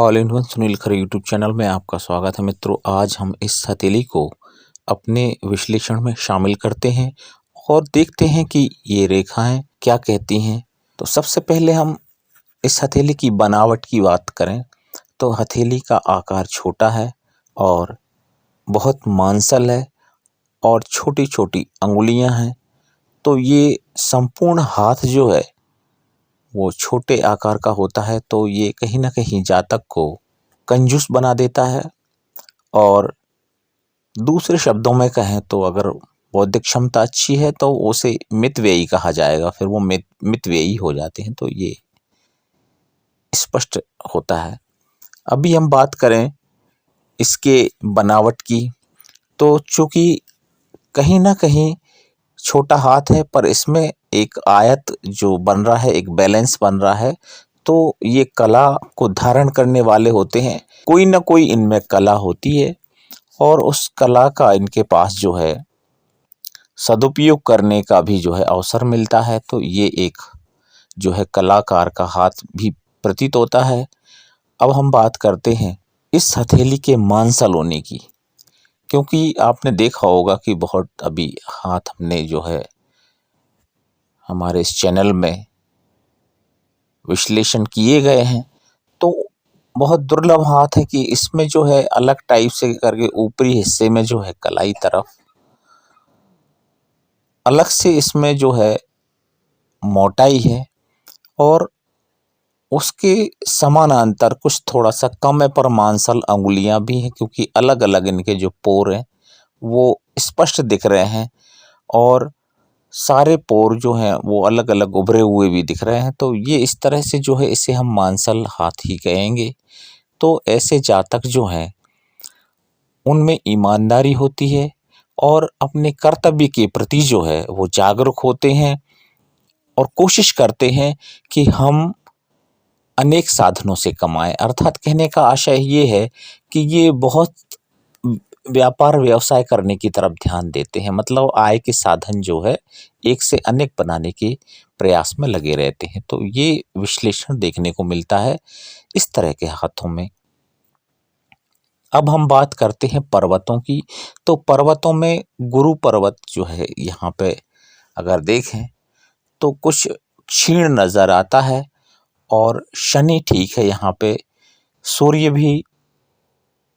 All in one Sunil Khare YouTube channel में आपका स्वागत है। मित्रों, आज हम इस हथेली को अपने विश्लेषण में शामिल करते हैं और देखते हैं कि ये रेखाएं क्या कहती हैं। तो सबसे पहले हम इस हथेली की बनावट की बात करें तो हथेली का आकार छोटा है और बहुत मांसल है और छोटी छोटी अंगुलियां हैं। तो ये संपूर्ण हाथ जो है वो छोटे आकार का होता है, तो ये कहीं ना कहीं जातक को कंजूस बना देता है। और दूसरे शब्दों में कहें तो अगर बौद्धिक क्षमता अच्छी है तो उसे मितव्ययी कहा जाएगा, फिर वो मितव्ययी हो जाते हैं। तो ये स्पष्ट होता है। अभी हम बात करें इसके बनावट की, तो चूंकि कहीं ना कहीं छोटा हाथ है पर इसमें एक आयत जो बन रहा है, एक बैलेंस बन रहा है, तो ये कला को धारण करने वाले होते हैं। कोई ना कोई इनमें कला होती है और उस कला का इनके पास जो है सदुपयोग करने का भी जो है अवसर मिलता है। तो ये एक जो है कलाकार का हाथ भी प्रतीत होता है। अब हम बात करते हैं इस हथेली के मांसल होने की, क्योंकि आपने देखा होगा कि बहुत अभी हाथ हमने जो है हमारे इस चैनल में विश्लेषण किए गए हैं, तो बहुत दुर्लभ हाथ है कि इसमें जो है अलग टाइप से करके ऊपरी हिस्से में जो है कलाई तरफ अलग से इसमें जो है मोटाई है और उसके समानांतर कुछ थोड़ा सा कम है पर मांसल अंगुलियां भी हैं, क्योंकि अलग अलग इनके जो पोर हैं वो स्पष्ट दिख रहे हैं और सारे पोर जो हैं वो अलग अलग उभरे हुए भी दिख रहे हैं। तो ये इस तरह से जो है इसे हम मांसल हाथ ही कहेंगे। तो ऐसे जातक जो हैं उनमें ईमानदारी होती है और अपने कर्तव्य के प्रति जो है वो जागरूक होते हैं और कोशिश करते हैं कि हम अनेक साधनों से कमाएं। अर्थात कहने का आशय ये है कि ये बहुत व्यापार व्यवसाय करने की तरफ ध्यान देते हैं, मतलब आय के साधन जो है एक से अनेक बनाने के प्रयास में लगे रहते हैं। तो ये विश्लेषण देखने को मिलता है इस तरह के हाथों में। अब हम बात करते हैं पर्वतों की। तो पर्वतों में गुरु पर्वत जो है यहाँ पे अगर देखें तो कुछ क्षीण नजर आता है और शनि ठीक है यहाँ पे, सूर्य भी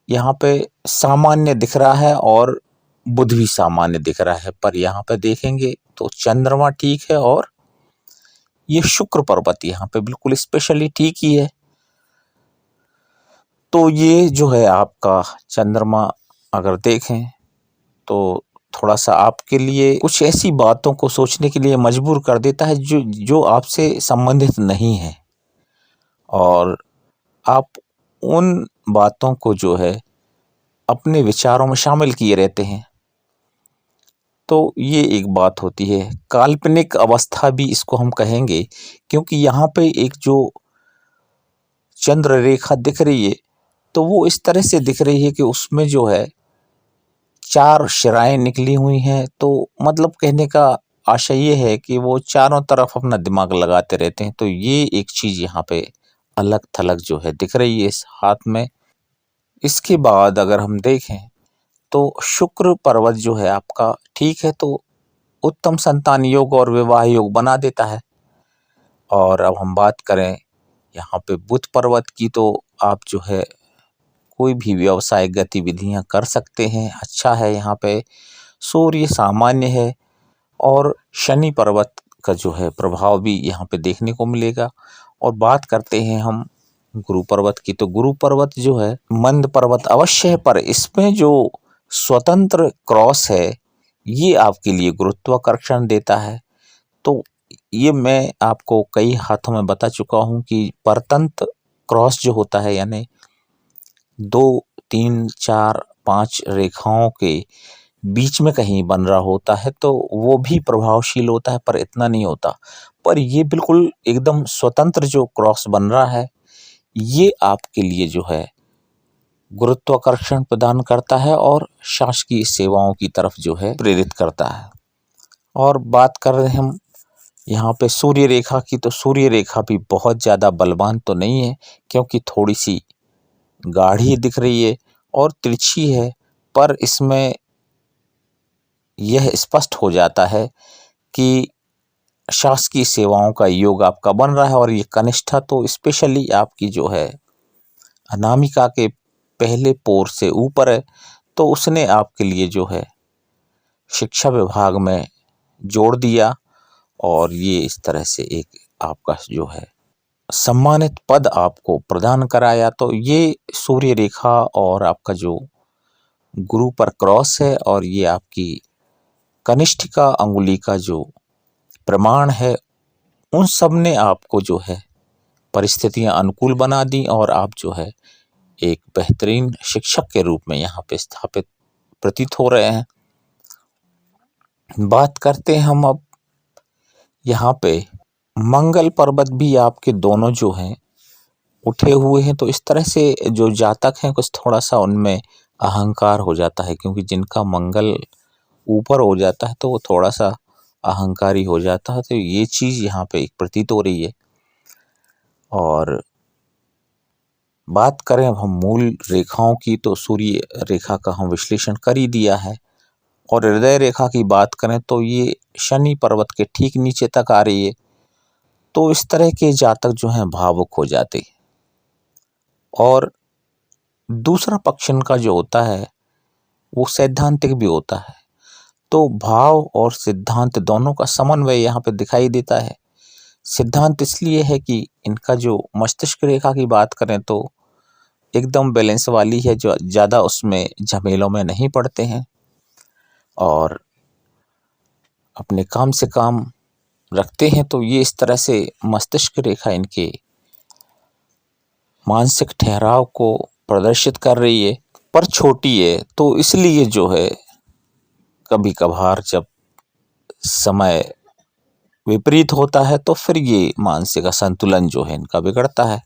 यहाँ पे सामान्य दिख रहा है और बुध भी सामान्य दिख रहा है। पर यहाँ पे देखेंगे तो चंद्रमा ठीक है और ये शुक्र पर्वत यहाँ पे बिल्कुल स्पेशली ठीक ही है। तो ये जो है आपका चंद्रमा अगर देखें तो थोड़ा सा आपके लिए कुछ ऐसी बातों को सोचने के लिए मजबूर कर देता है जो आपसे संबंधित नहीं है, और आप उन बातों को जो है अपने विचारों में शामिल किए रहते हैं। तो ये एक बात होती है। काल्पनिक अवस्था भी इसको हम कहेंगे, क्योंकि यहाँ पे एक जो चंद्र रेखा दिख रही है तो वो इस तरह से दिख रही है कि उसमें जो है 4 शिराएं निकली हुई हैं। तो मतलब कहने का आशय ये है कि वो चारों तरफ अपना दिमाग लगाते रहते हैं। तो ये एक चीज यहाँ पे अलग थलग जो है दिख रही है इस हाथ में। इसके बाद अगर हम देखें तो शुक्र पर्वत जो है आपका ठीक है, तो उत्तम संतान योग और विवाह योग बना देता है। और अब हम बात करें यहाँ पे बुध पर्वत की, तो आप जो है कोई भी व्यवसायिक गतिविधियां कर सकते हैं, अच्छा है। यहाँ पे सूर्य सामान्य है और शनि पर्वत का जो है प्रभाव भी यहाँ पे देखने को मिलेगा। और बात करते हैं हम गुरु पर्वत की, तो गुरु पर्वत जो है मंद पर्वत अवश्य है, पर इसमें जो स्वतंत्र क्रॉस है ये आपके लिए गुरुत्वाकर्षण देता है। तो ये मैं आपको कई हाथों में बता चुका हूँ कि परतंत्र क्रॉस जो होता है, यानी 2 3 4 5 रेखाओं के बीच में कहीं बन रहा होता है, तो वो भी प्रभावशील होता है पर इतना नहीं होता। पर ये बिल्कुल एकदम स्वतंत्र जो क्रॉस बन रहा है ये आपके लिए जो है गुरुत्वाकर्षण प्रदान करता है और शासकीय सेवाओं की तरफ जो है प्रेरित करता है। और बात कर रहे हैं हम यहाँ पे सूर्य रेखा की, तो सूर्य रेखा भी बहुत ज़्यादा बलवान तो नहीं है, क्योंकि थोड़ी सी गाढ़ी दिख रही है और तिरछी है, पर इसमें यह स्पष्ट हो जाता है कि शासकीय सेवाओं का योग आपका बन रहा है। और ये कनिष्ठा तो स्पेशली आपकी जो है अनामिका के पहले पोर से ऊपर है, तो उसने आपके लिए जो है शिक्षा विभाग में जोड़ दिया और ये इस तरह से एक आपका जो है सम्मानित पद आपको प्रदान कराया। तो ये सूर्य रेखा और आपका जो गुरु पर क्रॉस है और ये आपकी कनिष्ठिका अंगुली का जो प्रमाण है, उन सब ने आपको जो है परिस्थितियां अनुकूल बना दी और आप जो है एक बेहतरीन शिक्षक के रूप में यहाँ पे स्थापित प्रतीत हो रहे हैं। बात करते हैं हम अब यहाँ पे मंगल पर्वत भी आपके दोनों जो हैं उठे हुए हैं। तो इस तरह से जो जातक हैं कुछ थोड़ा सा उनमें अहंकार हो जाता है, क्योंकि जिनका मंगल ऊपर हो जाता है तो वो थोड़ा सा अहंकारी हो जाता है। तो ये चीज यहाँ पे एक प्रतीत हो रही है। और बात करें अब हम मूल रेखाओं की, तो सूर्य रेखा का हम विश्लेषण कर ही दिया है। और हृदय रेखा की बात करें तो ये शनि पर्वत के ठीक नीचे तक आ रही है। तो इस तरह के जातक जो हैं भावुक हो जाते। और दूसरा पक्ष इनका जो होता है वो सैद्धांतिक भी होता है। तो भाव और सिद्धांत दोनों का समन्वय यहाँ पे दिखाई देता है। सिद्धांत इसलिए है कि इनका जो मस्तिष्क रेखा की बात करें तो एकदम बैलेंस वाली है, जो ज़्यादा उसमें झमेलों में नहीं पड़ते हैं और अपने काम से काम रखते हैं। तो ये इस तरह से मस्तिष्क रेखा इनके मानसिक ठहराव को प्रदर्शित कर रही है, पर छोटी है। तो इसलिए जो है कभी कभार जब समय विपरीत होता है तो फिर ये मानसिक संतुलन जो है इनका बिगड़ता है।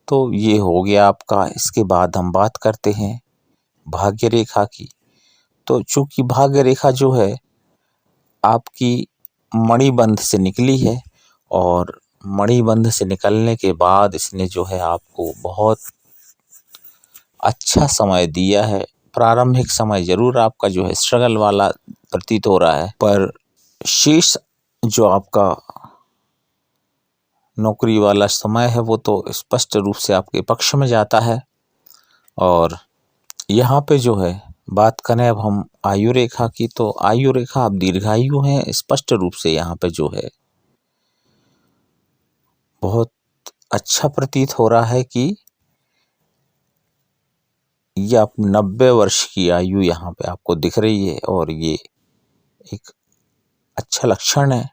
तो ये हो गया आपका। इसके बाद हम बात करते हैं भाग्य रेखा की। तो चूंकि भाग्य रेखा जो है आपकी मणिबंध से निकली है और मणिबंध से निकलने के बाद इसने जो है आपको बहुत अच्छा समय दिया है। प्रारंभिक समय जरूर आपका जो है स्ट्रगल वाला प्रतीत हो रहा है, पर शेष जो आपका नौकरी वाला समय है वो तो स्पष्ट रूप से आपके पक्ष में जाता है। और यहाँ पे जो है बात करें अब हम आयु रेखा की, तो आयु रेखा आप दीर्घायु हैं। स्पष्ट रूप से यहाँ पे जो है बहुत अच्छा प्रतीत हो रहा है कि ये आप 90 वर्ष की आयु यहाँ पे आपको दिख रही है और ये एक अच्छा लक्षण है।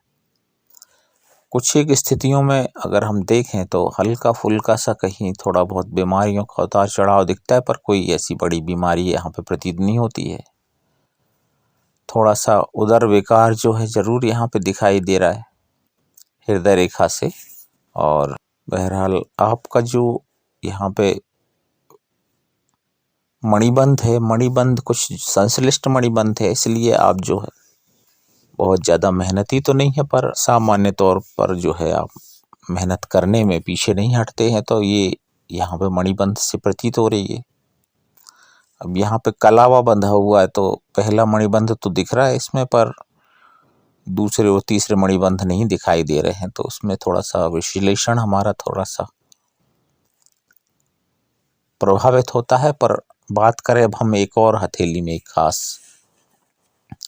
कुछ एक स्थितियों में अगर हम देखें तो हल्का फुल्का सा कहीं थोड़ा बहुत बीमारियों का उतार चढ़ाव दिखता है, पर कोई ऐसी बड़ी बीमारी यहाँ पे प्रतीत नहीं होती है। थोड़ा सा उदर विकार जो है जरूर यहाँ पे दिखाई दे रहा है हृदय रेखा से। और बहरहाल आपका जो यहाँ पे मणिबंध है, मणिबंध कुछ संश्लिष्ट मणिबंध है, इसलिए आप जो है बहुत ज़्यादा मेहनती तो नहीं है, पर सामान्य तौर पर जो है आप मेहनत करने में पीछे नहीं हटते हैं। तो ये यहाँ पे मणिबंध से प्रतीत हो रही है। अब यहाँ पे कलावा बंधा हुआ है, तो पहला मणिबंध तो दिख रहा है इसमें, पर दूसरे और तीसरे मणिबंध नहीं दिखाई दे रहे हैं। तो उसमें थोड़ा सा विश्लेषण हमारा थोड़ा सा प्रभावित होता है। पर बात करें अब हम एक और हथेली में एक खास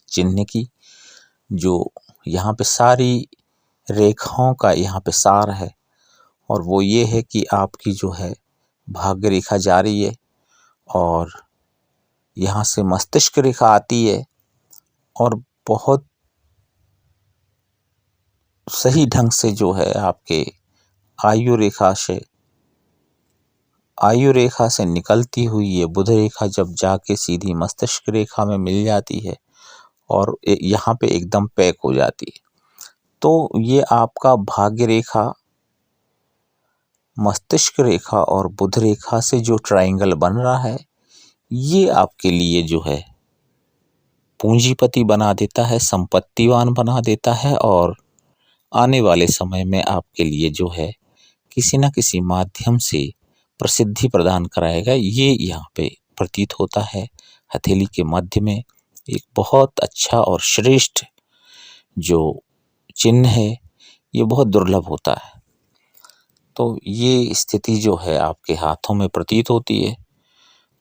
चिन्ह की, जो यहाँ पे सारी रेखाओं का यहाँ पे सार है, और वो ये है कि आपकी जो है भाग्य रेखा जा रही है और यहाँ से मस्तिष्क रेखा आती है और बहुत सही ढंग से जो है आपके आयु रेखा से निकलती हुई ये बुध रेखा जब जाके सीधी मस्तिष्क रेखा में मिल जाती है और यहाँ पे एकदम पैक हो जाती है। तो ये आपका भाग्य रेखा, मस्तिष्क रेखा और बुध रेखा से जो ट्रायंगल बन रहा है, ये आपके लिए जो है पूंजीपति बना देता है, संपत्तिवान बना देता है और आने वाले समय में आपके लिए जो है किसी न किसी माध्यम से प्रसिद्धि प्रदान कराएगा, ये यहाँ पे प्रतीत होता है। हथेली के मध्य में एक बहुत अच्छा और श्रेष्ठ जो चिन्ह है, ये बहुत दुर्लभ होता है। तो ये स्थिति जो है आपके हाथों में प्रतीत होती है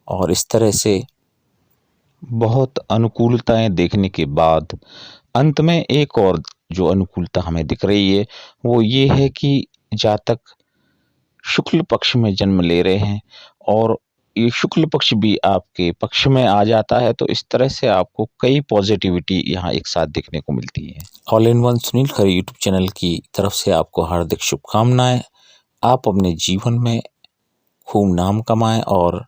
और इस तरह से बहुत अनुकूलताएं देखने के बाद अंत में एक और जो अनुकूलता हमें दिख रही है वो ये है कि जातक शुक्ल पक्ष में जन्म ले रहे हैं और ये शुक्ल पक्ष भी आपके पक्ष में आ जाता है, तो इस तरह से आपको कई पॉजिटिविटी यहाँ एक साथ देखने को मिलती है। All in one Sunil Khare YouTube channel की तरफ से आपको हार्दिक शुभकामनाएं। आप अपने जीवन में खूब नाम कमाएं और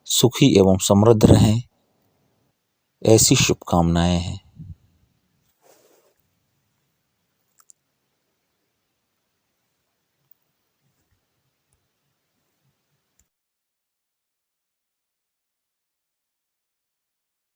सुखी एवं समृद्ध रहें, ऐसी शुभकामनाएं हैं।